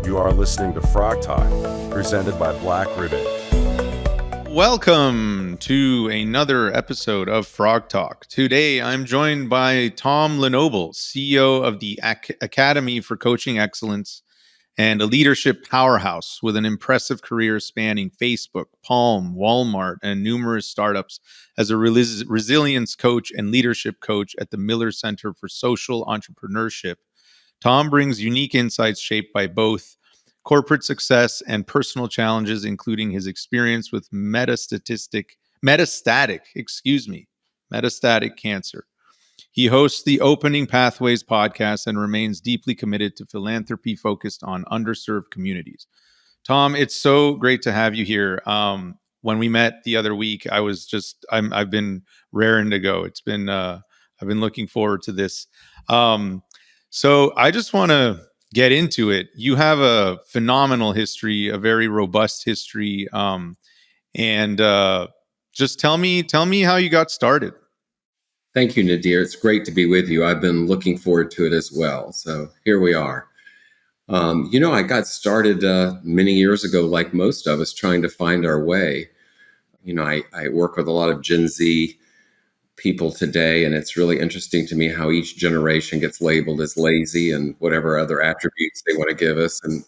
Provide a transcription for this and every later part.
You are listening to Frog Talk, presented by Black Ribbon. Welcome to another episode of Frog Talk. Today, I'm joined by Tom LeNoble, CEO of the Academy for Coaching Excellence and a leadership powerhouse with an impressive career spanning Facebook, Palm, Walmart, and numerous startups as a resilience coach and leadership coach at the Miller Center for Social Entrepreneurship. Tom brings unique insights shaped by both corporate success and personal challenges, including his experience with metastatic cancer. He hosts the Opening Pathways podcast and remains deeply committed to philanthropy focused on underserved communities. Tom, it's so great to have you here. When we met the other week, I've been raring to go. I've been looking forward to this. So I just want to get into it. You have a phenomenal history, a very robust history, and just tell me how you got started. Thank you, Nadir. It's great to be with you. I've been looking forward to it as well. So here we are. I got started many years ago, like most of us, trying to find our way. I work with a lot of Gen Z people today, and it's really interesting to me how each generation gets labeled as lazy and whatever other attributes they want to give us. And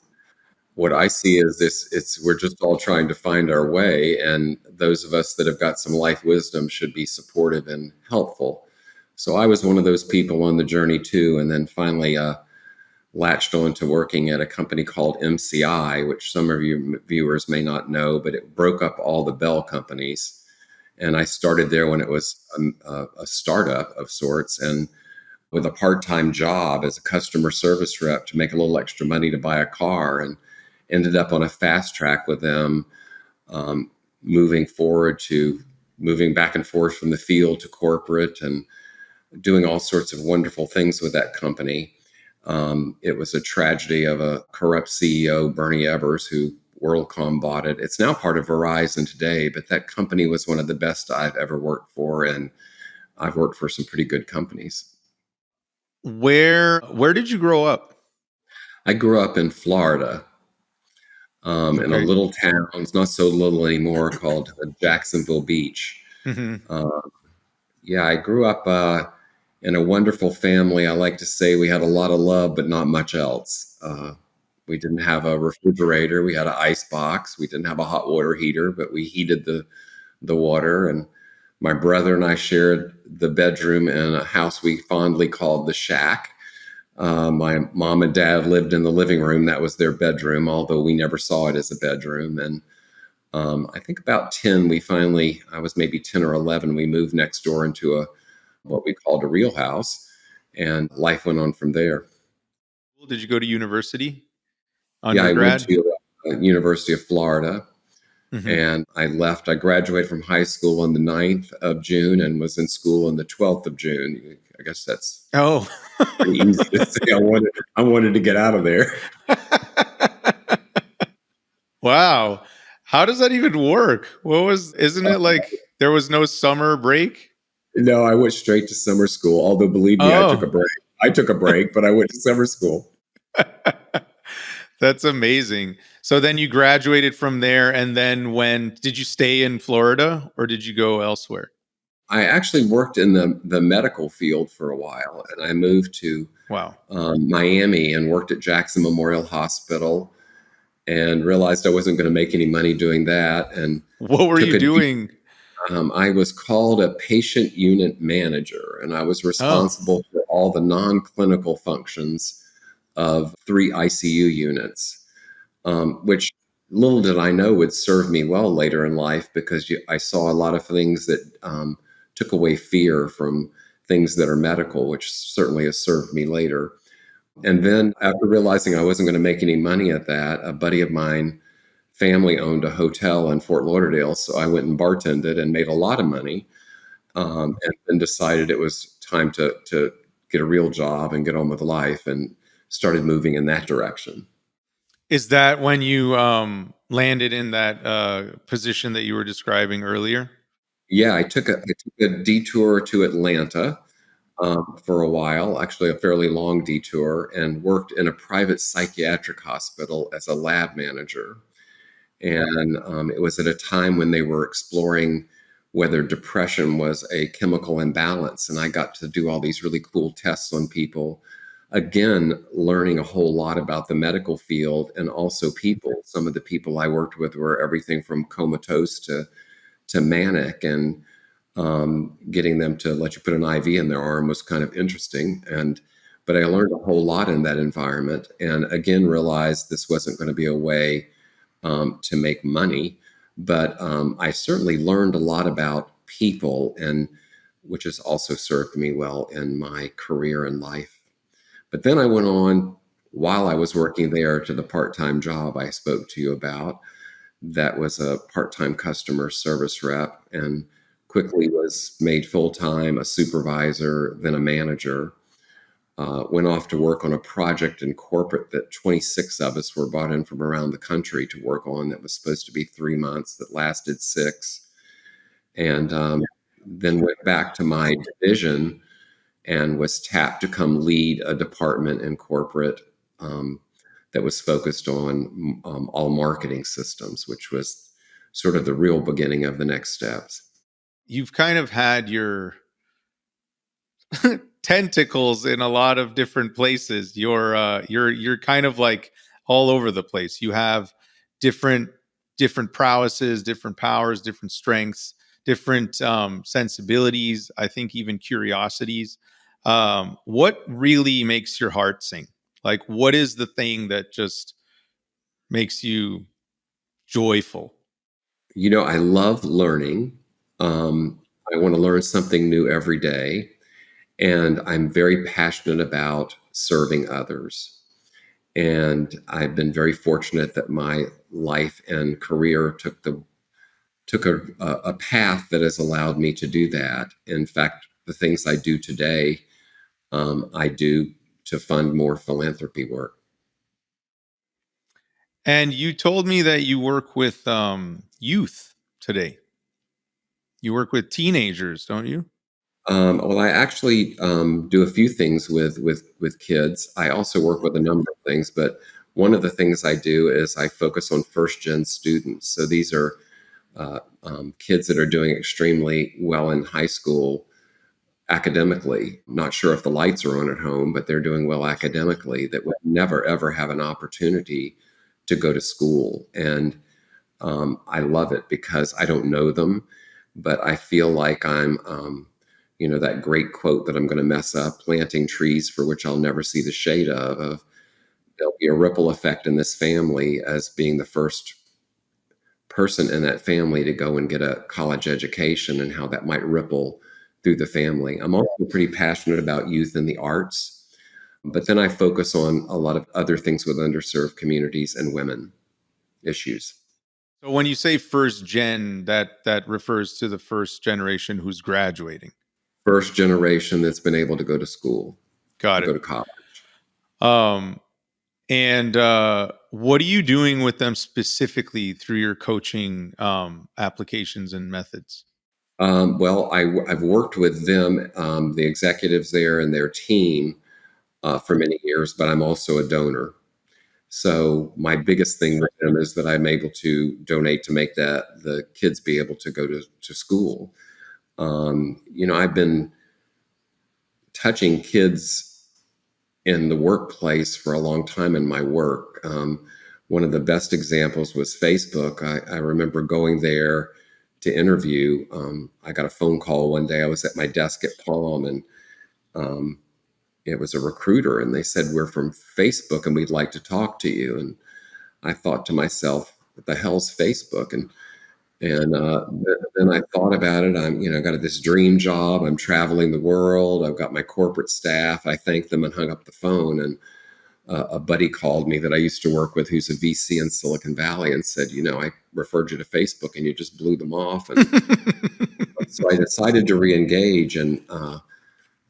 what I see is we're just all trying to find our way, and those of us that have got some life wisdom should be supportive and helpful. So I was one of those people on the journey too, and then finally latched on to working at a company called MCI, which some of you viewers may not know, but it broke up all the Bell companies. And I started there when it was a startup of sorts, and with a part-time job as a customer service rep to make a little extra money to buy a car, and ended up on a fast track with them, moving back and forth from the field to corporate and doing all sorts of wonderful things with that company. It was a tragedy of a corrupt CEO, Bernie Ebbers, who WorldCom bought it. It's now part of Verizon today, but that company was one of the best I've ever worked for, and I've worked for some pretty good companies. Where did you grow up? I grew up in Florida, in a little town, it's not so little anymore, called Jacksonville Beach. Mm-hmm. I grew up in a wonderful family. I like to say we had a lot of love, but not much else. We didn't have a refrigerator. We had an ice box. We didn't have a hot water heater, but we heated the water. And my brother and I shared the bedroom in a house we fondly called the shack. My mom and dad lived in the living room. That was their bedroom, although we never saw it as a bedroom. And I think about 10, I was maybe 10 or 11, we moved next door into what we called a real house, and life went on from there. Did you go to university? Yeah, I went to University of Florida. Mm-hmm. And I left. I graduated from high school on the 9th of June and was in school on the 12th of June. I guess that's pretty easy to say. I wanted to get out of there. Wow. How does that even work? Isn't it like there was no summer break? No, I went straight to summer school. Although, believe me, I took a break. But I went to summer school. That's amazing. So then you graduated from there, and then did you stay in Florida or did you go elsewhere? I actually worked in the medical field for a while, and I moved to Miami and worked at Jackson Memorial Hospital, and realized I wasn't going to make any money doing that. And what were you doing? I was called a patient unit manager, and I was responsible for all the non-clinical functions of 3 ICU units, which little did I know would serve me well later in life, because I saw a lot of things that took away fear from things that are medical, which certainly has served me later. And then after realizing I wasn't going to make any money at that, a buddy of mine family owned a hotel in Fort Lauderdale. So I went and bartended and made a lot of money, and then decided it was time to get a real job and get on with life, and started moving in that direction. Is that when you landed in that position that you were describing earlier? Yeah, I took a detour to Atlanta, for a while, actually a fairly long detour, and worked in a private psychiatric hospital as a lab manager. And it was at a time when they were exploring whether depression was a chemical imbalance. And I got to do all these really cool tests on people. Again, learning a whole lot about the medical field and also people. Some of the people I worked with were everything from comatose to manic, and getting them to let you put an IV in their arm was kind of interesting. But I learned a whole lot in that environment, and again realized this wasn't going to be a way to make money. But I certainly learned a lot about people, and which has also served me well in my career and life. But then I went on while I was working there to the part-time job I spoke to you about. That was a part-time customer service rep, and quickly was made full-time, a supervisor, then a manager. Went off to work on a project in corporate that 26 of us were brought in from around the country to work on, that was supposed to be 3 months, that lasted 6. And then went back to my division and was tapped to come lead a department in corporate that was focused on all marketing systems, which was sort of the real beginning of the next steps. You've kind of had your tentacles in a lot of different places. You're kind of like all over the place. You have different prowesses, different powers, different strengths, different sensibilities. I think even curiosities. What really makes your heart sing? Like, what is the thing that just makes you joyful? I love learning. I want to learn something new every day. And I'm very passionate about serving others. And I've been very fortunate that my life and career took a path that has allowed me to do that. In fact, the things I do today, I do to fund more philanthropy work. And you told me that you work with youth today. You work with teenagers, don't you? Well, I actually do a few things with kids. I also work with a number of things, but one of the things I do is I focus on first gen students. So these are kids that are doing extremely well in high school academically. Not sure if the lights are on at home, but they're doing well academically, that would never ever have an opportunity to go to school. And I love it because I don't know them, but I feel like I'm, that great quote that I'm going to mess up, planting trees for which I'll never see the shade of there'll be a ripple effect in this family as being the first person in that family to go and get a college education, and how that might ripple through the family. I'm also pretty passionate about youth in the arts, but then I focus on a lot of other things with underserved communities and women issues. So when you say first gen, that refers to the first generation who's graduating. First generation that's been able to go to school, Got go it. to college. Um, and what are you doing with them specifically through your coaching applications and methods? Well, I've worked with them, the executives there and their team, for many years, but I'm also a donor. So my biggest thing with them is that I'm able to donate to make that the kids be able to go to school. I've been touching kids in the workplace for a long time in my work. One of the best examples was Facebook. I remember going there to interview. I got a phone call one day. I was at my desk at Palm, and um, it was a recruiter, and they said, "We're from Facebook and we'd like to talk to you." And I thought to myself, "What the hell's Facebook?" And then I thought about it. Got this dream job. I'm traveling the world. I've got my corporate staff. I thanked them and hung up the phone. And a buddy called me that I used to work with, who's a VC in Silicon Valley, and said, "I referred you to Facebook and you just blew them off." And so I decided to re-engage. And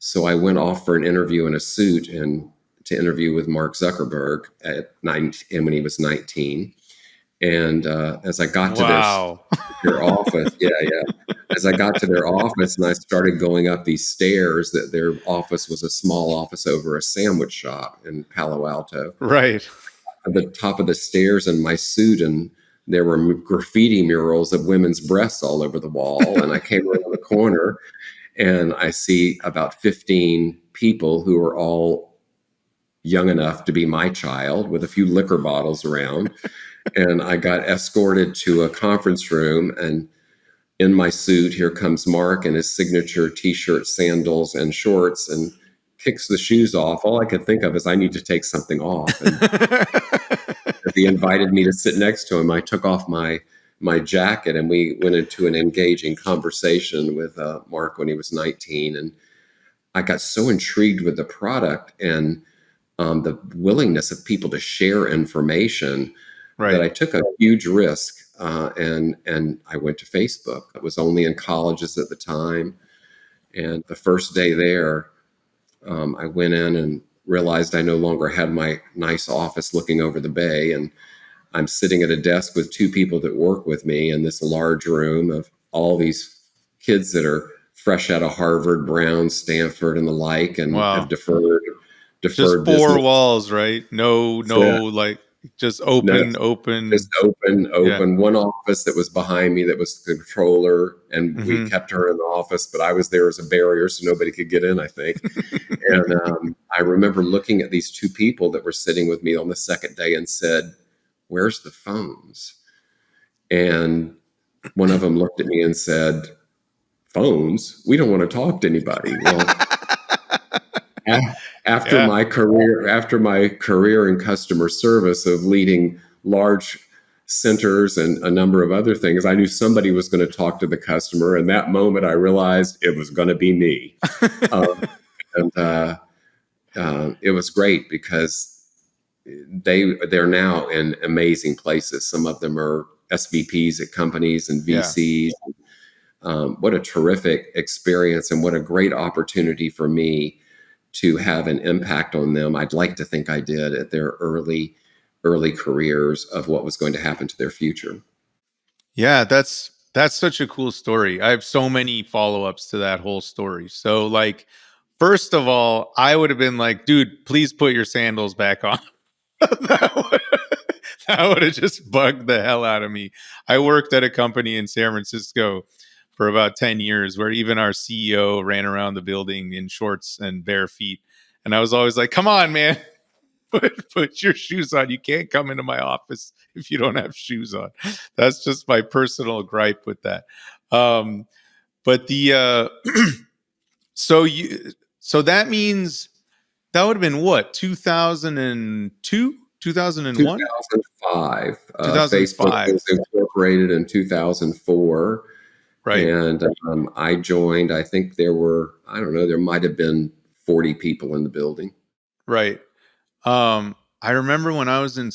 so I went off for an interview in a suit, and to interview with Mark Zuckerberg at 19, when he was 19. And as I got to Wow. their office, yeah, as I got to their office and I started going up these stairs, that their office was a small office over a sandwich shop in Palo Alto. Right. At the top of the stairs in my suit, and there were graffiti murals of women's breasts all over the wall. And I came around the corner and I see about 15 people who are all young enough to be my child with a few liquor bottles around. And I got escorted to a conference room, and in my suit, here comes Mark in his signature t-shirt, sandals, and shorts, and kicks the shoes off. All I could think of is I need to take something off. And he invited me to sit next to him. I took off my jacket, and we went into an engaging conversation with Mark when he was 19. And I got so intrigued with the product and the willingness of people to share information that I took a huge risk. And I went to Facebook. I was only in colleges at the time. And the first day there, I went in and realized I no longer had my nice office looking over the bay. And I'm sitting at a desk with two people that work with me in this large room of all these kids that are fresh out of Harvard, Brown, Stanford, and the like, and have deferred just four business. walls, right? No, like just open. Just open. Yeah. One office that was behind me that was the controller, and we kept her in the office, but I was there as a barrier so nobody could get in, I think. And I remember looking at these two people that were sitting with me on the second day and said, "Where's the phones?" And one of them looked at me and said, "Phones? We don't want to talk to anybody." Well, after my career in customer service of leading large centers and a number of other things, I knew somebody was going to talk to the customer. And that moment, I realized it was going to be me. It was great because they're now in amazing places. Some of them are SVPs at companies and VCs. What a terrific experience, and what a great opportunity for me to have an impact on them. I'd like to think I did at their early careers of what was going to happen to their future. Yeah, that's such a cool story. I have so many follow-ups to that whole story. So like, first of all, I would have been like, dude, please put your sandals back on. that would have just bugged the hell out of me. I worked at a company in San Francisco for about 10 years where even our CEO ran around the building in shorts and bare feet. And I was always like, come on, man, put your shoes on. You can't come into my office if you don't have shoes on. That's just my personal gripe with that. But the so that means that would have been what, 2002, 2001, 2005. 2005. Facebook was incorporated in 2004. Right. And I joined, I think there might have been 40 people in the building. Right. I remember when I was in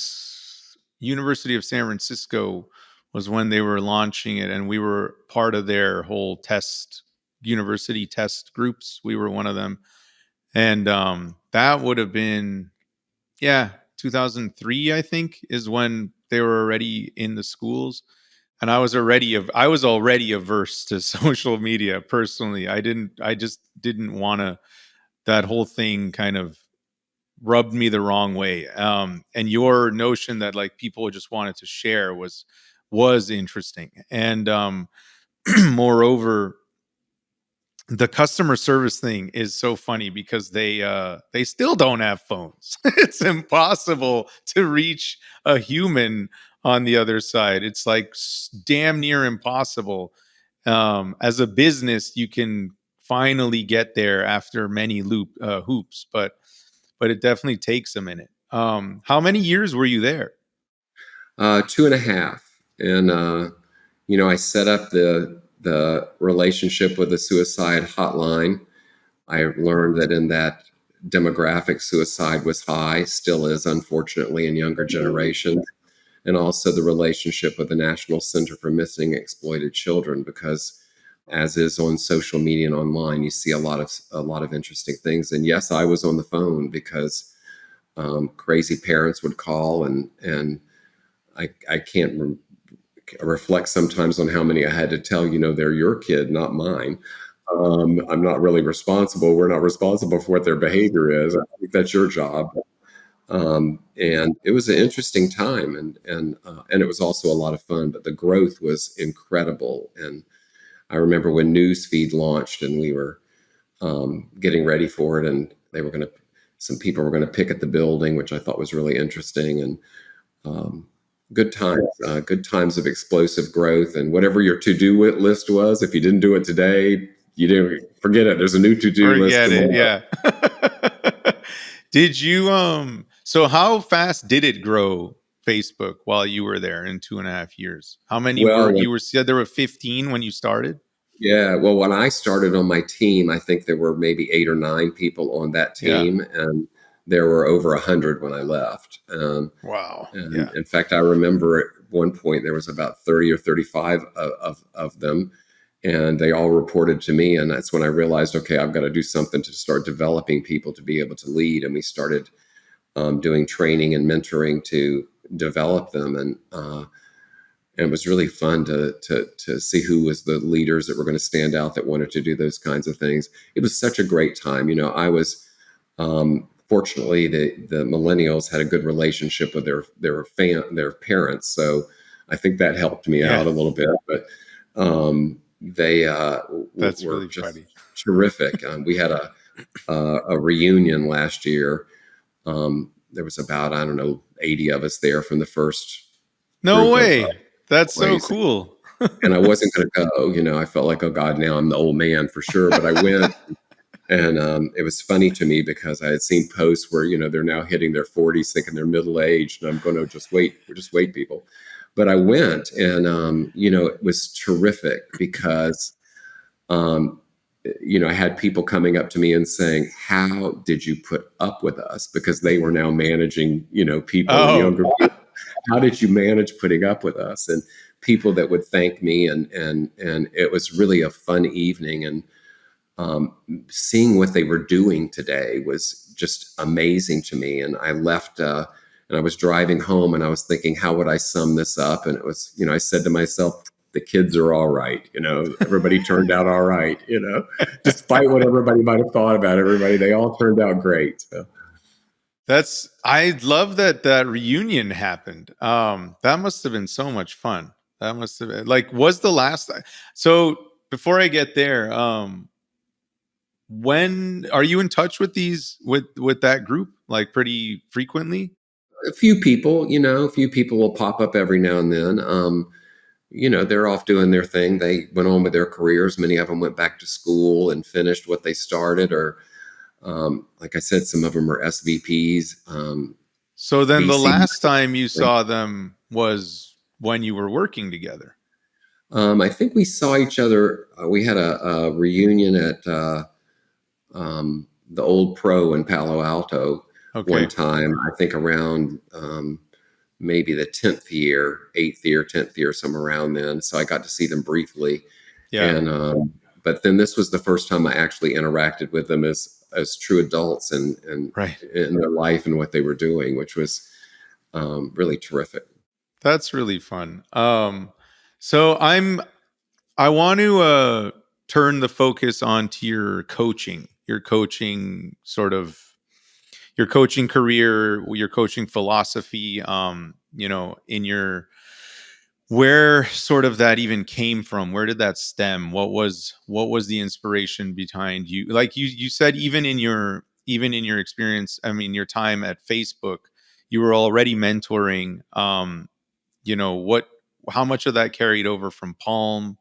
University of San Francisco was when they were launching it, and we were part of their whole university test groups. We were one of them. And that would have been, 2003, I think, is when they were already in the schools. And I was already averse to social media personally. I just didn't want to, that whole thing kind of rubbed me the wrong way. And your notion that like people just wanted to share was interesting. And moreover, the customer service thing is so funny because they still don't have phones. It's impossible to reach a human on the other side. It's like damn near impossible. As a business, you can finally get there after many hoops, but it definitely takes a minute. How many years were you there? 2.5. And I set up the relationship with the suicide hotline. I learned that in that demographic, suicide was high, still is, unfortunately, in younger generations. And also the relationship with the National Center for Missing and Exploited Children, because as is on social media and online, you see a lot of interesting things. And yes, I was on the phone because crazy parents would call, and I can't reflect sometimes on how many I had to tell, they're your kid, not mine. I'm not really responsible. We're not responsible for what their behavior is. I think that's your job. And it was an interesting time, and it was also a lot of fun. But the growth was incredible. And I remember when Newsfeed launched, and we were getting ready for it, and some people were going to picket the building, which I thought was really interesting. And um, good times of explosive growth. And whatever your to-do list was, if you didn't do it today, you didn't forget it. There's a new to-do list Forget it. tomorrow. Yeah. Did you so how fast did it grow, Facebook, while you were there in 2.5 years? How many Well, said there were 15 when you started? yeah. Well, when I started on my team, I think there were maybe 8 or 9 people on that Yeah. team, and there were over 100 when I left. Wow. And Yeah. in fact, I remember at one point there was about 30 or 35 of them, and they all reported to me. And that's when I realized, okay, I've got to do something to start developing people to be able to lead. And we started doing training and mentoring to develop them. And it was really fun to see who was the leaders that were going to stand out that wanted to do those kinds of things. It was such a great time. I was fortunately the millennials had a good relationship with their parents, so I think that helped me Yeah. out a little bit. But they That's were really just funny. terrific. We had a reunion last year. There was about, I don't know, 80 of us there from the first No group of way. That's so employees. cool. And I wasn't going to go. I felt like, oh God, now I'm the old man for sure. But I went, and it was funny to me because I had seen posts where they're now hitting their 40s, thinking they're middle aged, and I'm going to just wait. We're just wait, people. But I went, and it was terrific because I had people coming up to me and saying, "How did you put up with us?" Because they were now managing, people and Oh, younger people. How did you manage putting up with us? And people that would thank me, and it was really a fun evening. And seeing what they were doing today was just amazing to me. And I left, and I was driving home, and I was thinking, how would I sum this up? And it was, I said to myself, the kids are all right. Everybody turned out all right. Despite what everybody might have thought about everybody, they all turned out great. So. I love that reunion happened. That must have been so much fun. That must have been was the last. So before I get there, when are you in touch with with that group pretty frequently? A few people will pop up every now and then. They're off doing their thing. They went on with their careers. Many of them went back to school and finished what they started, or like I said, some of them are SVPs. So then the VC. last time you saw them was when you were working together. I think we saw each other. We had a reunion at the old Pro in Palo Alto one Okay. time. I think around maybe the 10th year, 8th year, 10th year, somewhere around then. So I got to see them briefly. Yeah. And but then this was the first time I actually interacted with them as true adults and Right. in their life and what they were doing, which was really terrific. That's really fun. So I want to turn the focus onto your coaching your coaching career, your coaching philosophy. In your where sort of that even came from. Where did that stem? What was the inspiration behind you? Like you said, even in your experience, I mean, your time at Facebook, you were already mentoring. What how much of that carried over from Palm,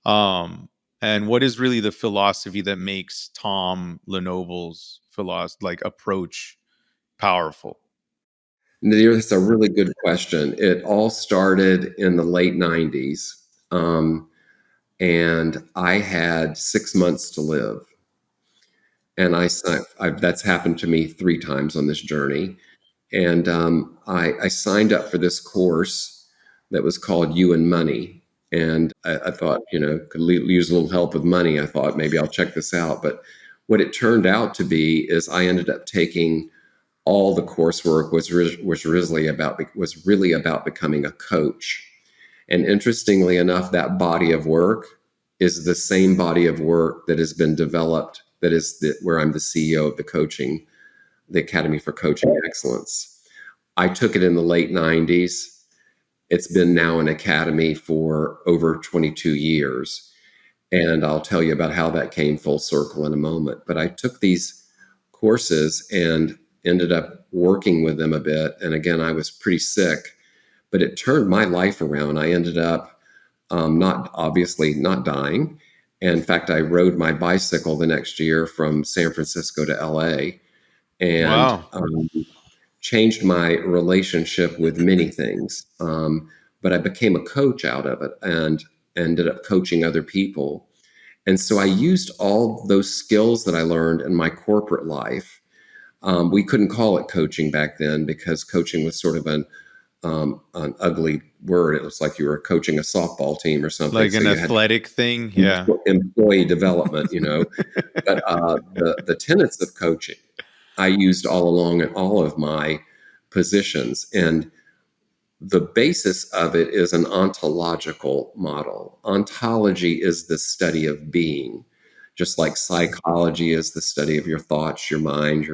and what is really the philosophy that makes Tom LeNoble's approach powerful? Nadir, that's a really good question. It all started in the late 90s, and I had 6 months to live. And that's happened to me 3 times on this journey. And I signed up for this course that was called You and Money. And I thought, could use a little help with money. I thought maybe I'll check this out. But what it turned out to be is I ended up taking all the coursework was really about becoming a coach. And interestingly enough, that body of work is the same body of work that has been developed, that is where I'm the CEO of the Academy for Coaching Excellence. I took it in the late 90s. It's been now an academy for over 22 years. And I'll tell you about how that came full circle in a moment. But I took these courses and ended up working with them a bit. And again, I was pretty sick, but it turned my life around. I ended up not dying. And in fact, I rode my bicycle the next year from San Francisco to LA and Wow. changed my relationship with many things. But I became a coach out of it and ended up coaching other people. And so I used all those skills that I learned in my corporate life. We couldn't call it coaching back then because coaching was sort of an ugly word. It was like you were coaching a softball team or something. Like So an you had athletic thing. Yeah. employee development, But the tenets of coaching I used all along in all of my positions. And the basis of it is an ontological model. Ontology is the study of being, just like psychology is the study of your thoughts, your mind,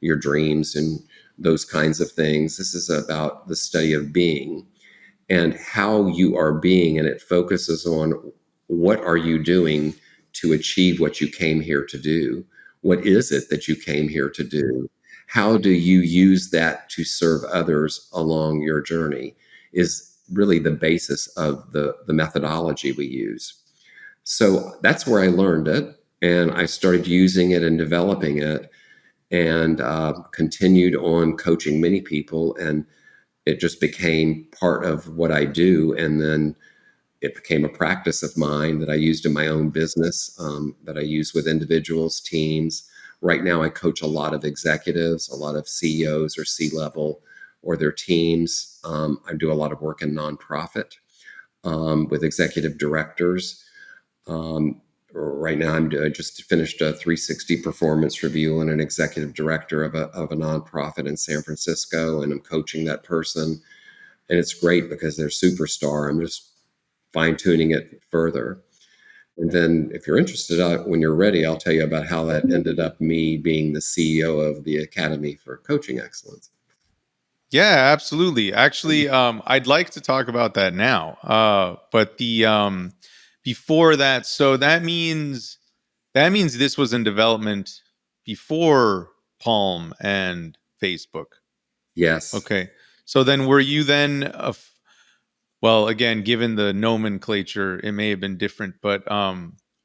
your dreams, and those kinds of things. This is about the study of being and how you are being, and it focuses on what are you doing to achieve what you came here to do. What is it that you came here to do? How do you use that to serve others along your journey is really the basis of the methodology we use. So that's where I learned it, and I started using it and developing it, and continued on coaching many people, and it just became part of what I do. And then it became a practice of mine that I used in my own business, that I use with individuals, teams. Right now, I coach a lot of executives, a lot of CEOs or C-level or their teams. I do a lot of work in nonprofit with executive directors. Um, right now, I just finished a 360 performance review on an executive director of a nonprofit in San Francisco, and I'm coaching that person. And it's great because they're superstar. I'm just fine tuning it further. And then, if you're interested, when you're ready, I'll tell you about how that ended up me being the CEO of the Academy for Coaching Excellence. Yeah, absolutely. Actually, I'd like to talk about that now. But the before that, so that means this was in development before Palm and Facebook. Yes. Okay. So then were you then well, again, given the nomenclature, it may have been different, but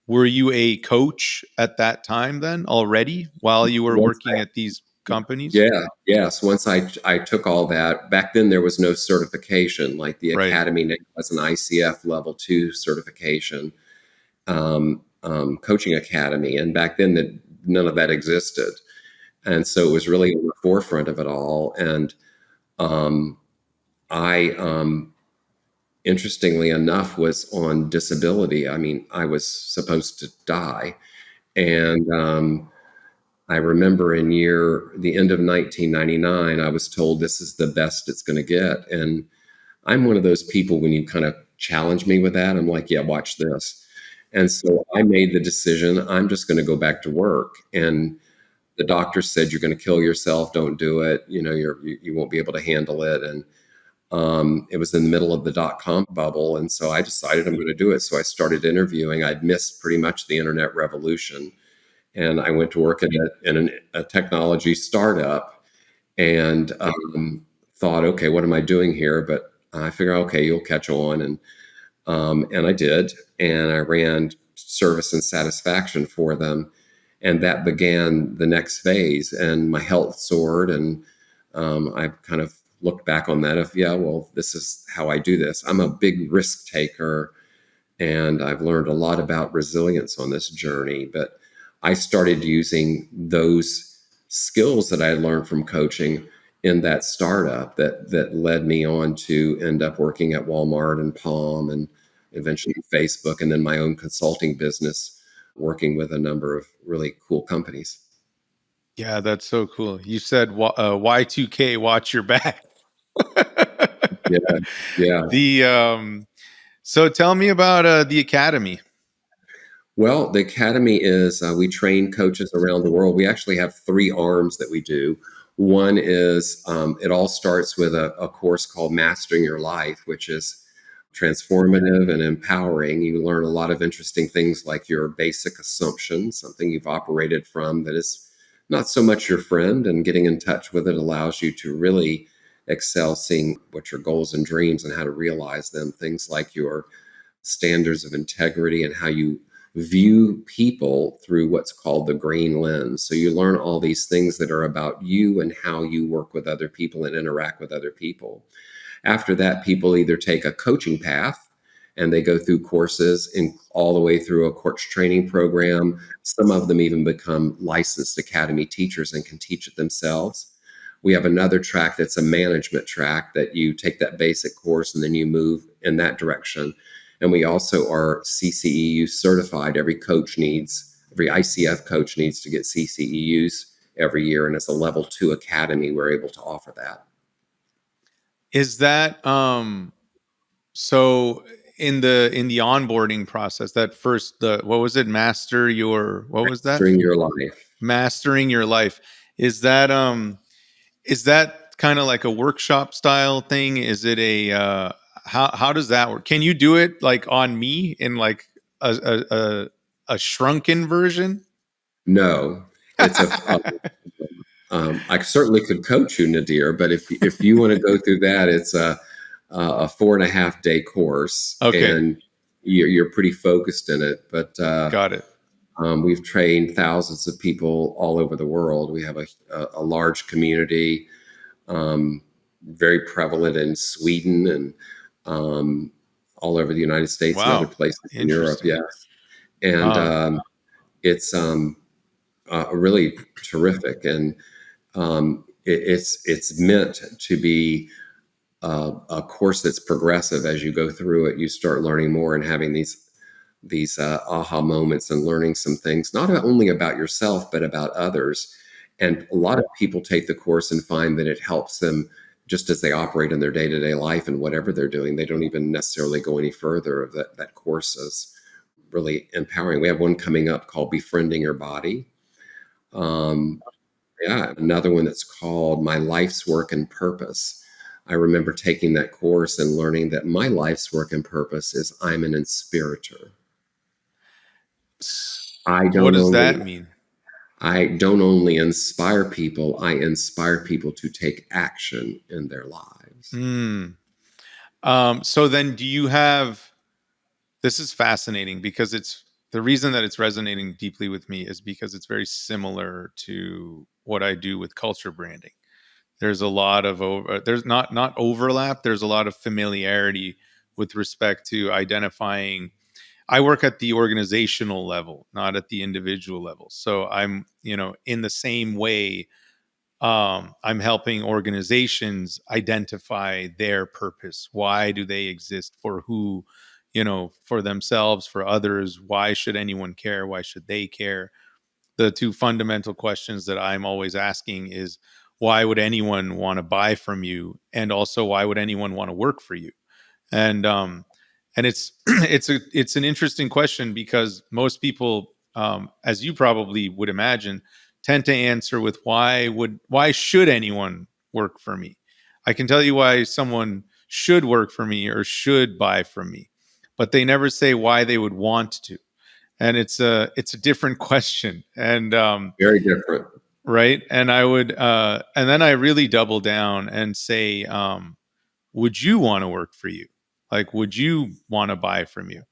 were you a coach at that time then already while you were Once working at these companies? Yeah, yes. Once I took all that, back then there was no certification. Like the Right. Academy now has an ICF level 2 certification, coaching academy. And back then that none of that existed. And so it was really on the forefront of it all. And um, I interestingly enough, was on disability. I mean, I was supposed to die. And I remember the end of 1999, I was told this is the best it's going to get. And I'm one of those people, when you kind of challenge me with that, I'm like, yeah, watch this. And so I made the decision, I'm just going to go back to work. And the doctor said, you're going to kill yourself. Don't do it. You won't be able to handle it. And it was in the middle of the dot-com bubble. And so I decided I'm going to do it. So I started interviewing. I'd missed pretty much the internet revolution. And I went to work in a technology startup and thought, okay, what am I doing here? But I figured, okay, you'll catch on. And I did. And I ran service and satisfaction for them. And that began the next phase. And my health soared. And I kind of looked back on that of, yeah, well, this is how I do this. I'm a big risk taker, and I've learned a lot about resilience on this journey. But I started using those skills that I learned from coaching in that startup that led me on to end up working at Walmart and Palm and eventually Facebook, and then my own consulting business, working with a number of really cool companies. Yeah, that's so cool. You said Y2K, watch your back. Yeah, yeah. The So tell me about the academy. Well, the academy is we train coaches around the world. We actually have three arms that we do. One is it all starts with a course called Mastering Your Life, which is transformative and empowering. You learn a lot of interesting things like your basic assumptions, something you've operated from that is not so much your friend, and getting in touch with it allows you to really excel, seeing what your goals and dreams and how to realize them. Things like your standards of integrity and how you view people through what's called the green lens. So you learn all these things that are about you and how you work with other people and interact with other people. After that, people either take a coaching path and they go through courses in all the way through a coach training program. Some of them even become licensed academy teachers and can teach it themselves. We have another track that's a management track that you take that basic course and then you move in that direction. And we also are CCEU certified. Every ICF coach needs to get CCEUs every year. And as a level 2 academy, we're able to offer that. Is that so in the onboarding process, that first, the what was it? What was that? During your life. Mastering your life. Is that kind of like a workshop style thing? Is it how does that work? Can you do it like on me in like a shrunken version? No, it's I certainly could coach you, Nadir, but if you want to go through that, it's a 4.5 day course, Okay, and you're pretty focused in it. But got it. we've trained thousands of people all over the world. We have a large community, very prevalent in Sweden and all over the United States and other Wow, places in Europe. interesting. Yes, and Um, it's really terrific, and it's meant to be a course that's progressive. As you go through it, you start learning more and having these aha moments and learning some things, not only about yourself but about others. And a lot of people take the course and find that it helps them just as they operate in their day-to-day life and whatever they're doing. They don't even necessarily go any further. That course is really empowering. We have one coming up called Befriending Your Body. Um, yeah, another one that's called My Life's Work and Purpose. I remember taking that course and learning that my life's work and purpose is I'm an inspirator. I what don't does that only mean? I don't only inspire people, I inspire people to take action in their lives. Hmm. So then do you have, this is fascinating because it's the reason that it's resonating deeply with me is because it's very similar to what I do with culture branding. There's a lot of there's not overlap, there's a lot of familiarity with respect to identifying. I work at the organizational level, not at the individual level. So I'm, in the same way, I'm helping organizations identify their purpose. Why do they exist? For who? For themselves, for others. Why should anyone care? Why should they care? The two fundamental questions that I'm always asking is, why would anyone want to buy from you? And also, why would anyone want to work for you? And it's it's an interesting question because most people, as you probably would imagine, tend to answer with why should anyone work for me? I can tell you why someone should work for me or should buy from me, but they never say why they would want to. And it's a different question. And Very different. right. And I would and then I really double down and say, would you want to work for you? Like, would you want to buy from you?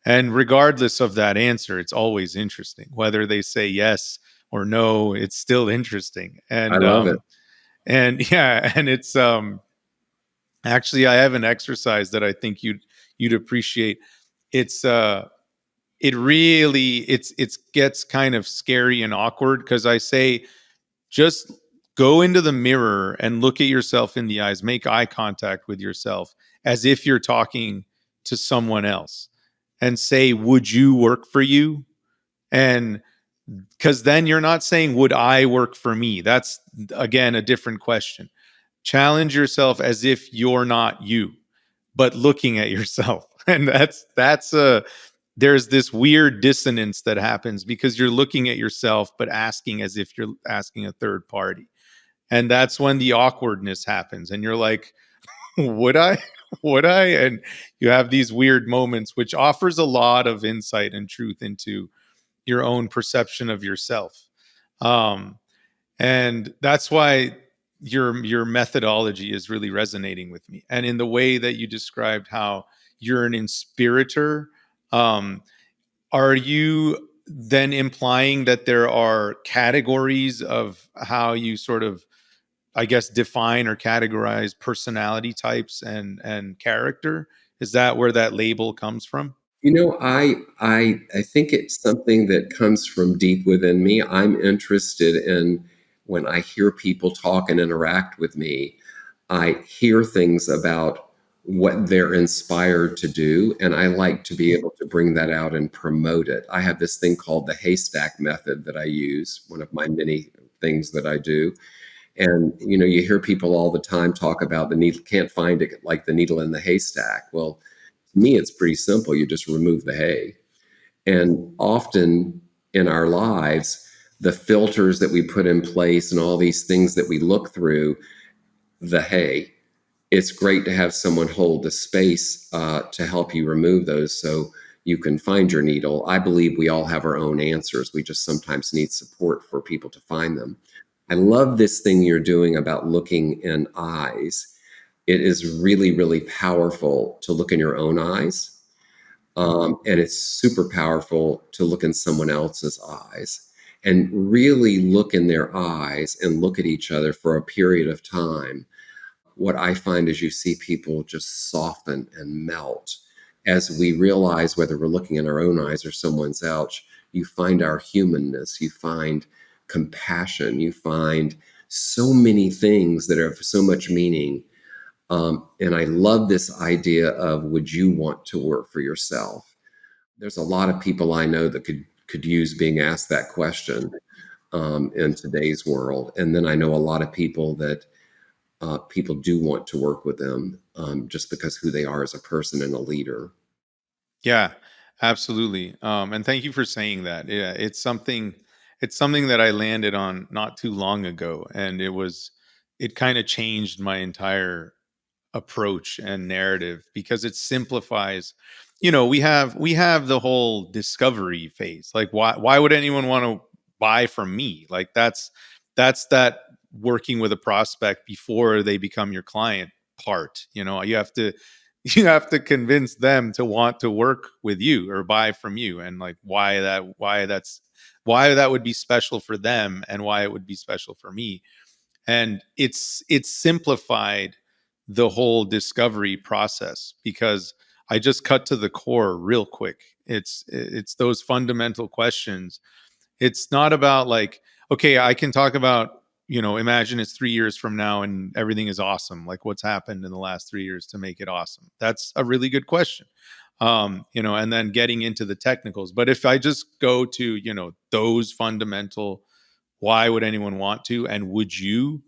And regardless of that answer, it's always interesting. Whether they say yes or no, it's still interesting. I love it. And yeah, and it's actually, I have an exercise that I think you'd appreciate. It's it really it's gets kind of scary and awkward because I say, just go into the mirror and look at yourself in the eyes, make eye contact with yourself as if you're talking to someone else, and say, would you work for you? And because then you're not saying, would I work for me? That's, again, a different question. Challenge yourself as if you're not you, but looking at yourself. And that's a there's this weird dissonance that happens because you're looking at yourself but asking as if you're asking a third party. And that's when the awkwardness happens and you're like, would I? Would I? And you have these weird moments, which offers a lot of insight and truth into your own perception of yourself. Um, and that's why your methodology is really resonating with me. And in the way that you described how you're an inspirator, um, are you then implying that there are categories of how you sort of, I guess, define or categorize personality types and character? Is that where that label comes from? I think it's something that comes from deep within me. I'm interested in when I hear people talk and interact with me, I hear things about what they're inspired to do, and I like to be able to bring that out and promote it. I have this thing called the haystack method that I use, one of my many things that I do. And you hear people all the time talk about the needle, can't find it like the needle in the haystack. Well, to me, it's pretty simple. You just remove the hay. And often in our lives, the filters that we put in place and all these things that we look through, the hay, it's great to have someone hold the space to help you remove those so you can find your needle. I believe we all have our own answers. We just sometimes need support for people to find them. I love this thing you're doing about looking in eyes. It is really, really powerful to look in your own eyes. And it's super powerful to look in someone else's eyes and really look in their eyes and look at each other for a period of time. What I find is you see people just soften and melt as we realize whether we're looking in our own eyes or someone's else. You find our humanness, you find compassion, you find so many things that have so much meaning. And I love this idea of, would you want to work for yourself? There's a lot of people I know that could use being asked that question in today's world. And then I know a lot of people that people do want to work with them just because who they are as a person and a leader. Yeah, absolutely. And thank you for saying that. Yeah, it's something that I landed on not too long ago, and it kind of changed my entire approach and narrative because it simplifies. We have the whole discovery phase. Like, why would anyone want to buy from me? Like, that's that working with a prospect before they become your client part. You have to you have to convince them to want to work with you or buy from you, and like why that would be special for them and why it would be special for me. And it's simplified the whole discovery process because I just cut to the core real quick. It's those fundamental questions. It's not about like, okay, I can talk about, imagine it's 3 years from now and everything is awesome. Like, what's happened in the last 3 years to make it awesome? That's a really good question. And then getting into the technicals. But if I just go to, those fundamental, why would anyone want to, and would you,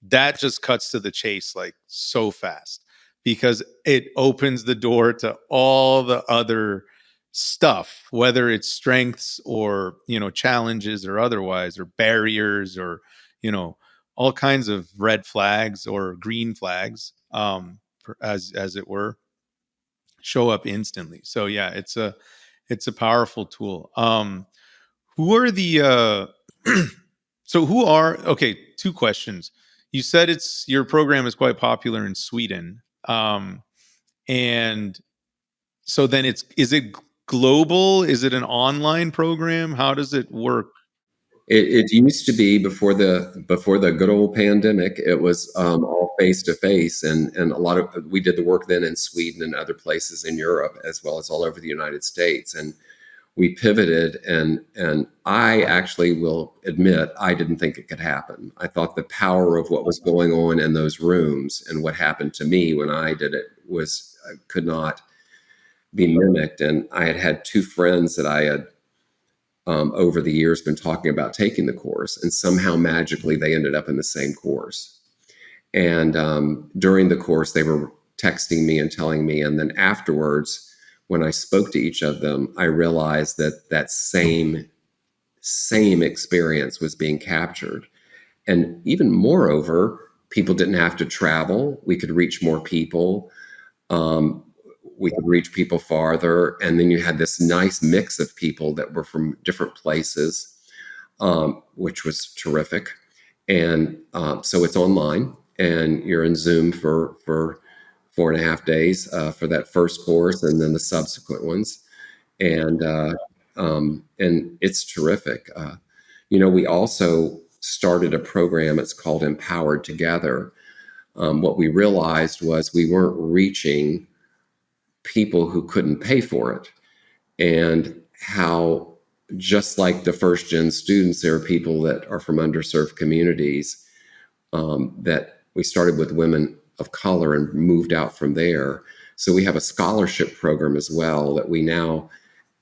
that just cuts to the chase like so fast because it opens the door to all the other stuff, whether it's strengths or challenges or otherwise, or barriers, or you know all kinds of red flags or green flags, as it were, show up instantly. So yeah, it's a powerful tool. Who are the so who are okay, two questions. You said it's your program is quite popular in Sweden. And so then is it global? Is it an online program? How does it work? It used to be before the good old pandemic. It was all face to face, and a lot of we did the work then in Sweden and other places in Europe as well as all over the United States. And we pivoted, and I actually will admit I didn't think it could happen. I thought the power of what was going on in those rooms and what happened to me when I did it was could not be mimicked. And I had had two friends that I had over the years been talking about taking the course, and somehow magically they ended up in the same course. And during the course, they were texting me and telling me. And then afterwards, when I spoke to each of them, I realized that that same experience was being captured. And even moreover, people didn't have to travel. We could reach more people. Um, we could reach people farther. And then you had this nice mix of people that were from different places, which was terrific. And so it's online, and you're in Zoom for 4.5 days for that first course, and then the subsequent ones, and it's terrific. We also started a program. It's called Empowered Together. What we realized was we weren't reaching people who couldn't pay for it, and how, just like the first gen students, there are people that are from underserved communities, that we started with women of color and moved out from there. So we have a scholarship program as well that we now,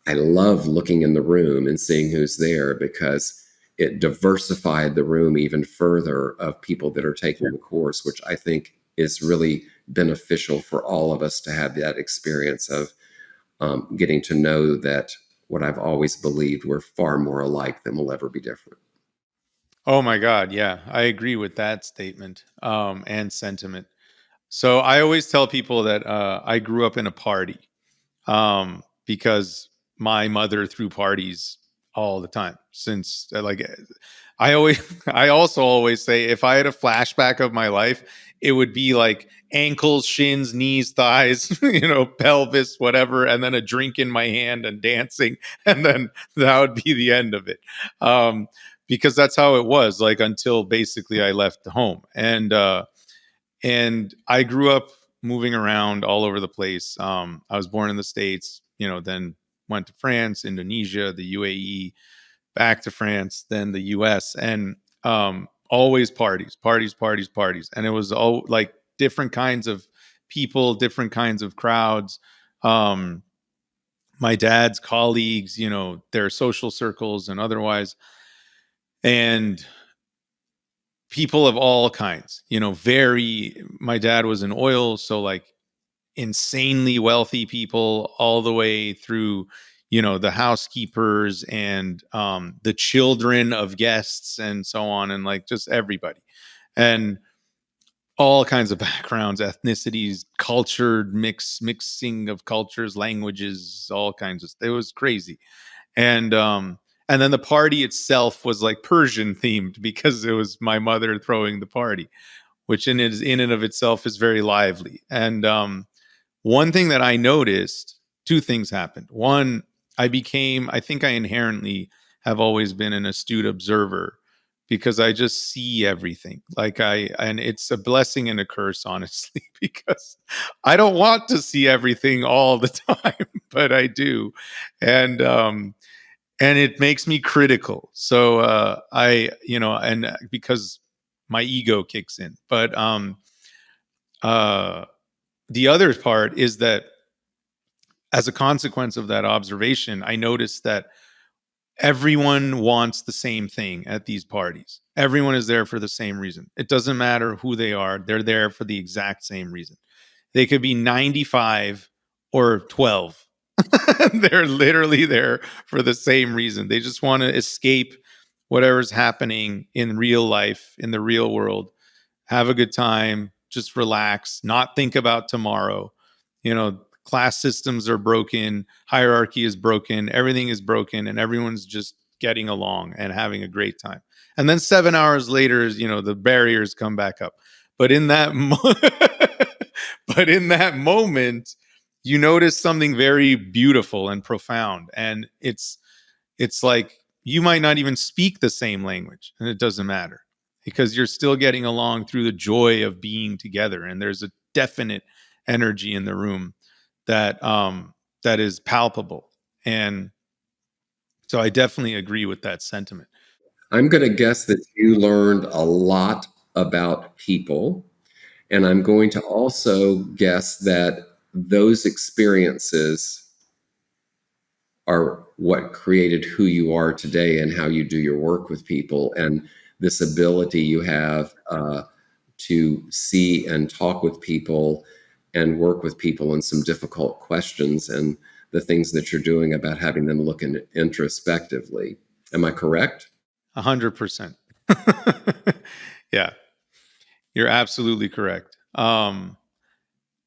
I love looking in the room and seeing who's there, because it diversified the room even further of people that are taking the course, which I think is really beneficial for all of us to have that experience of getting to know that what I've always believed, we're far more alike than we'll ever be different. Oh my God. Yeah. I agree with that statement and sentiment. So I always tell people that I grew up in a party because my mother threw parties all the time since I always I also always say if I had a flashback of my life, it would be like ankles, shins, knees, thighs, pelvis, whatever, and then a drink in my hand and dancing, and then that would be the end of it. Because that's how it was, like until basically I left the home. And I grew up moving around all over the place. I was born in the States, then went to France, Indonesia, the UAE, back to France, then the US, and always parties, parties, parties, parties. And it was all like different kinds of people, different kinds of crowds. Um, my dad's colleagues, their social circles and otherwise. And people of all kinds, my dad was in oil, so like insanely wealthy people all the way through, the housekeepers and the children of guests and so on, and like just everybody, and all kinds of backgrounds, ethnicities, cultured mixing of cultures, languages, all kinds of, it was crazy. And then the party itself was like Persian themed because it was my mother throwing the party, which in and of itself is very lively. And one thing that I noticed, two things happened. One, I think I inherently have always been an astute observer because I just see everything. And it's a blessing and a curse, honestly, because I don't want to see everything all the time, but I do. And it makes me critical. So and because my ego kicks in. But uh, the other part is that as a consequence of that observation, I noticed that everyone wants the same thing at these parties. Everyone is there for the same reason. It doesn't matter who they are, they're there for the exact same reason. They could be 95 or 12. They're literally there for the same reason. They just want to escape whatever's happening in real life, in the real world, have a good time, just relax, not think about tomorrow. Class systems are broken, hierarchy is broken, everything is broken, and everyone's just getting along and having a great time. And then 7 hours later, the barriers come back up. But in that, but in that moment, you notice something very beautiful and profound, and it's like you might not even speak the same language, and it doesn't matter because you're still getting along through the joy of being together, and there's a definite energy in the room that is palpable. And so I definitely agree with that sentiment. I'm going to guess that you learned a lot about people. And I'm going to also guess that those experiences are what created who you are today and how you do your work with people. And this ability you have to see and talk with people and work with people on some difficult questions and the things that you're doing about having them look introspectively. Am I correct? 100%. Yeah, you're absolutely correct.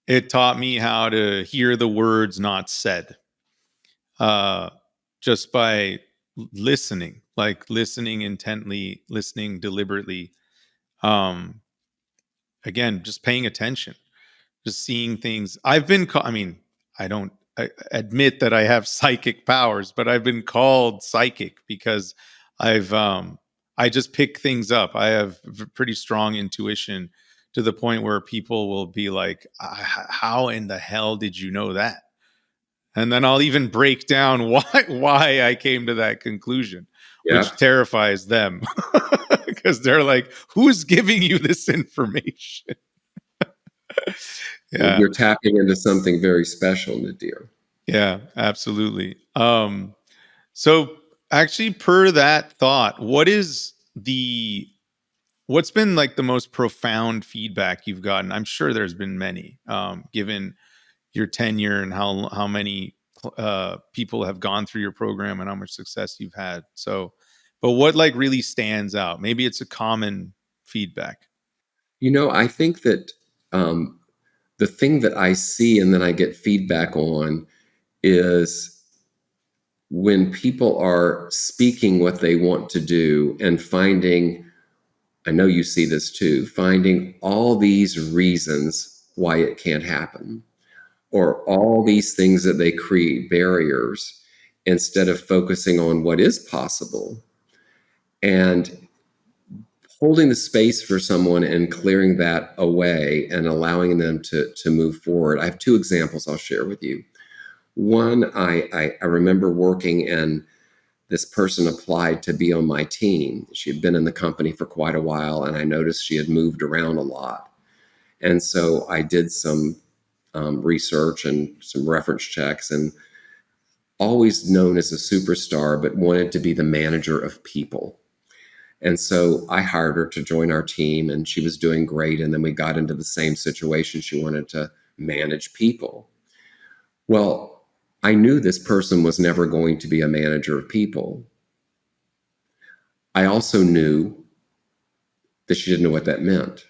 It taught me how to hear the words not said, uh, just by listening, like listening intently, listening deliberately. Um, Again, just paying attention, just seeing things. I mean, I admit that I have psychic powers, but I've been called psychic because I just pick things up. I have pretty strong intuition to the point where people will be like, how in the hell did you know that? And then I'll even break down why I came to that conclusion, Yeah. which terrifies them because they're like, who's giving you this information? Well, Yeah. you're tapping into something very special, Nadir. Yeah, absolutely. So actually per that thought, what's been like the most profound feedback you've gotten? I'm sure there's been many, given your tenure and how many people have gone through your program and how much success you've had. So, but what like really stands out? Maybe it's a common feedback. I think that um, the thing that I see and then I get feedback on is when people are speaking what they want to do and finding, I know you see this too, finding all these reasons why it can't happen, or all these things that they create barriers instead of focusing on what is possible and holding the space for someone and clearing that away and allowing them to move forward. I have two examples I'll share with you. One, I remember working and this person applied to be on my team. She had been in the company for quite a while, and I noticed she had moved around a lot. And so I did some research and some reference checks, and always known as a superstar, but wanted to be the manager of people. And so I hired her to join our team, and she was doing great. And then we got into the same situation. She wanted to manage people. Well, I knew this person was never going to be a manager of people. I also knew that she didn't know what that meant.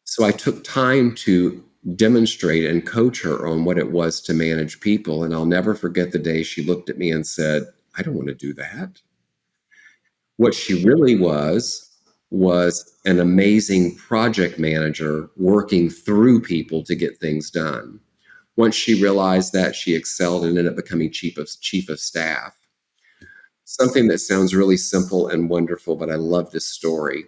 So I took time to demonstrate and coach her on what it was to manage people. And I'll never forget the day she looked at me and said, I don't want to do that. What she really was an amazing project manager working through people to get things done. Once she realized that, she excelled and ended up becoming chief of staff. Something that sounds really simple and wonderful, but I love this story.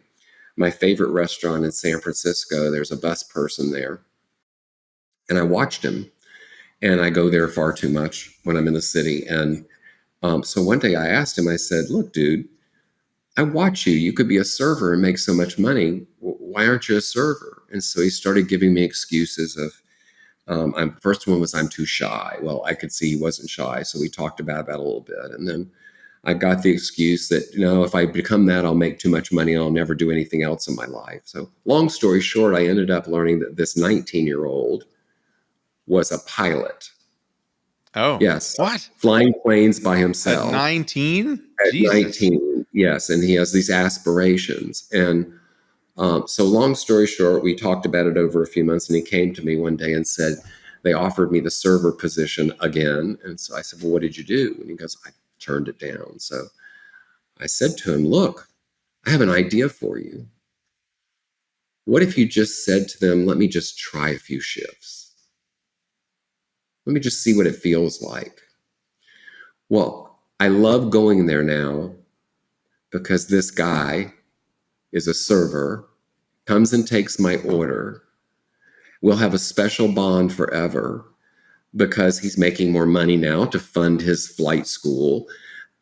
My favorite restaurant in San Francisco, there's a bus person there. And I watched him, and I go there far too much when I'm in the city. And so one day I asked him, I said, look, dude, I watch you. You could be a server and make so much money. Why aren't you a server? And so he started giving me excuses of, first one was I'm too shy. Well, I could see he wasn't shy. So we talked about that a little bit. And then I got the excuse that, if I become that, I'll make too much money and I'll never do anything else in my life. So long story short, I ended up learning that this 19-year-old was a pilot. Oh, Yes. what? Flying planes by At himself. 19? At Jesus. 19, yes. And he has these aspirations. And so long story short, we talked about it over a few months, and he came to me one day and said, they offered me the server position again. And so I said, well, what did you do? And he goes, I turned it down. So I said to him, look, I have an idea for you. What if you just said to them, let me just try a few shifts? Let me just see what it feels like. Well, I love going there now because this guy is a server, comes and takes my order. We'll have a special bond forever because he's making more money now to fund his flight school.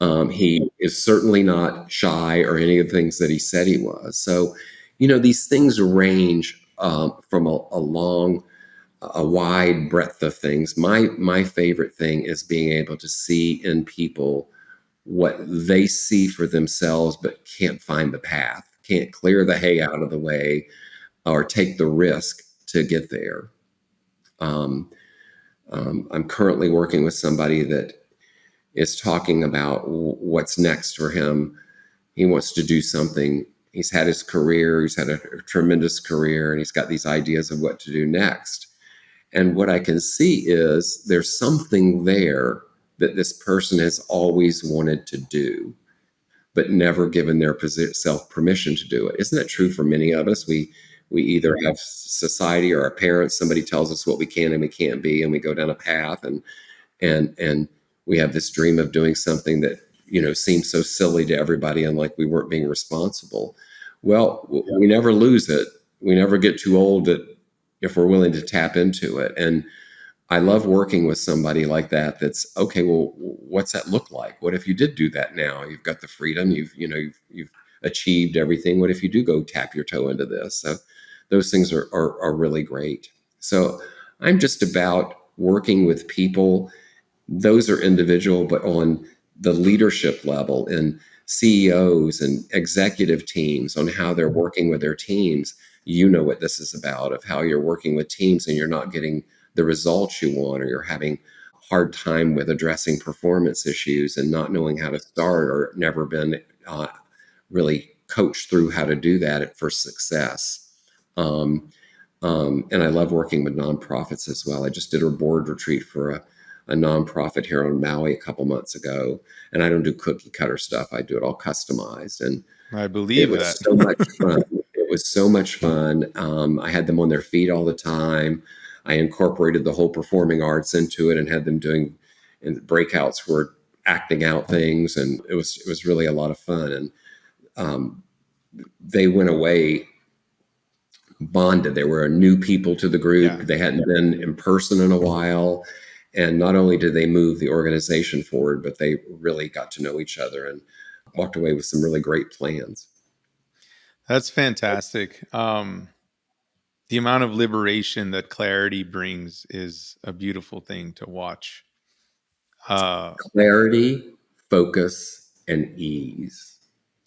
He is certainly not shy or any of the things that he said he was. So, these things range from a wide breadth of things. My favorite thing is being able to see in people what they see for themselves, but can't find the path, can't clear the hay out of the way, or take the risk to get there. Um, I'm currently working with somebody that is talking about what's next for him. He wants to do something. He's had his career, he's had a tremendous career, and he's got these ideas of what to do next. And what I can see is there's something there that this person has always wanted to do, but never given their self permission to do it. Isn't that true for many of us? We either have society or our parents, somebody tells us what we can and we can't be, and we go down a path, and we have this dream of doing something that seems so silly to everybody, and like we weren't being responsible. Well, we never lose it. We never get too old if we're willing to tap into it. And I love working with somebody like that. That's okay. Well, what's that look like? What if you did do that now? You've got the freedom. You've achieved everything. What if you do go tap your toe into this? So those things are really great. So I'm just about working with people. Those are individual, but on the leadership level, and CEOs and executive teams, on how they're working with their teams. You know what this is about, of how you're working with teams and you're not getting the results you want, or you're having a hard time with addressing performance issues and not knowing how to start, or never been really coached through how to do that for success. And I love working with nonprofits as well. I just did a board retreat for a nonprofit here on Maui a couple months ago, and I don't do cookie cutter stuff. I do it all customized, and I it believe was that. so much fun. It was so much fun. I had them on their feet all the time. I incorporated the whole performing arts into it and had them doing, and breakouts were acting out things, and it was really a lot of fun. And they went away bonded. They were new people to the group. Yeah. They hadn't been in person in a while. And not only did they move the organization forward, but they really got to know each other and walked away with some really great plans. That's fantastic. The amount of liberation that clarity brings is a beautiful thing to watch. Clarity, focus, and ease.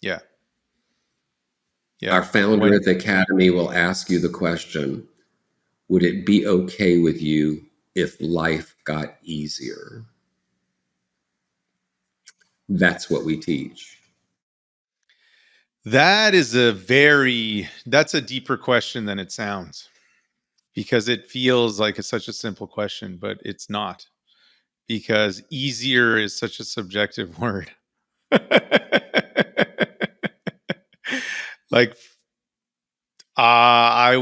Yeah. Yeah. Our founder at the Academy will ask you the question, would it be okay with you if life got easier? That's what we teach. That's a deeper question than it sounds, because it feels like it's such a simple question, but it's not, because easier is such a subjective word. Like, my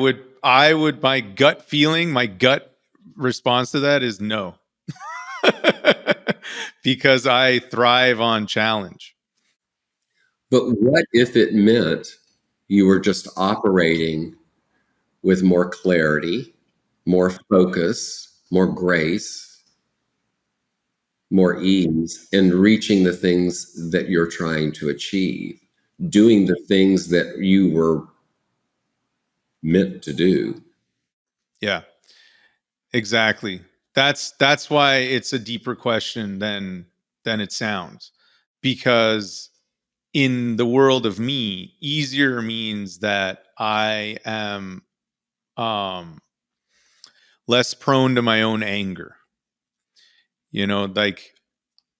gut response to that is no. Because I thrive on challenge. But what if it meant you were just operating with more clarity, more focus, more grace, more ease, and reaching the things that you're trying to achieve, doing the things that you were meant to do? Yeah, exactly. That's why it's a deeper question than it sounds, because in the world of me, easier means that I am less prone to my own anger. Like,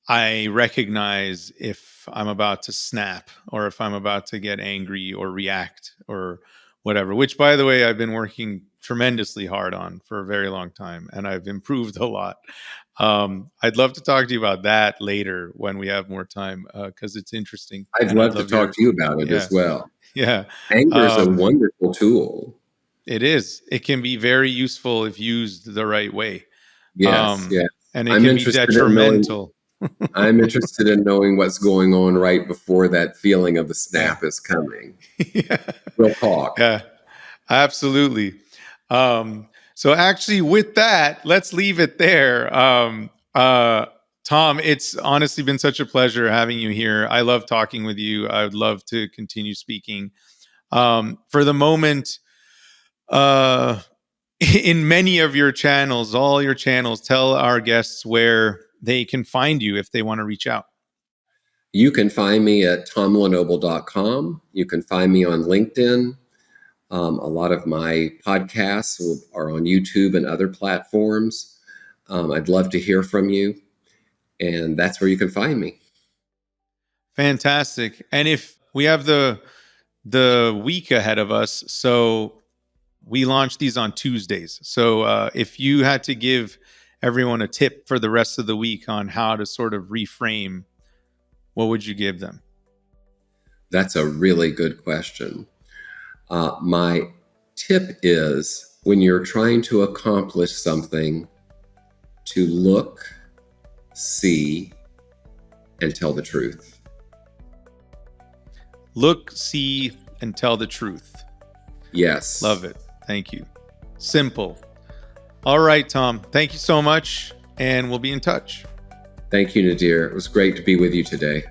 I recognize if I'm about to snap, or if I'm about to get angry or react or whatever, which, by the way, I've been working tremendously hard on for a very long time, and I've improved a lot. I'd love to talk to you about that later when we have more time, because it's interesting. I'd And love to talk to you about it yeah, as well. yeah. Anger is a wonderful tool. It is. It can be very useful if used the right way. Yes, yes. And it I'm can be interested in knowing. detrimental. I'm interested in knowing what's going on right before that feeling of the snap Yeah. is coming. Yeah. We'll talk. Yeah, absolutely. So actually, with that, let's leave it there. Tom, it's honestly been such a pleasure having you here. I love talking with you. I would love to continue speaking. For the moment, in many of your channels, all your channels, tell our guests where they can find you if they want to reach out. You can find me at tomlenoble.com. You can find me on LinkedIn. A lot of my podcasts are on YouTube and other platforms. I'd love to hear from you, and that's where you can find me. Fantastic. And if we have the week ahead of us, so we launch these on Tuesdays. So if you had to give everyone a tip for the rest of the week on how to sort of reframe, what would you give them? That's a really good question. My tip is when you're trying to accomplish something, to look, see, and tell the truth. Look, see, and tell the truth. Yes. Love it. Thank you. Simple. All right, Tom. Thank you so much, and we'll be in touch. Thank you, Nadir. It was great to be with you today.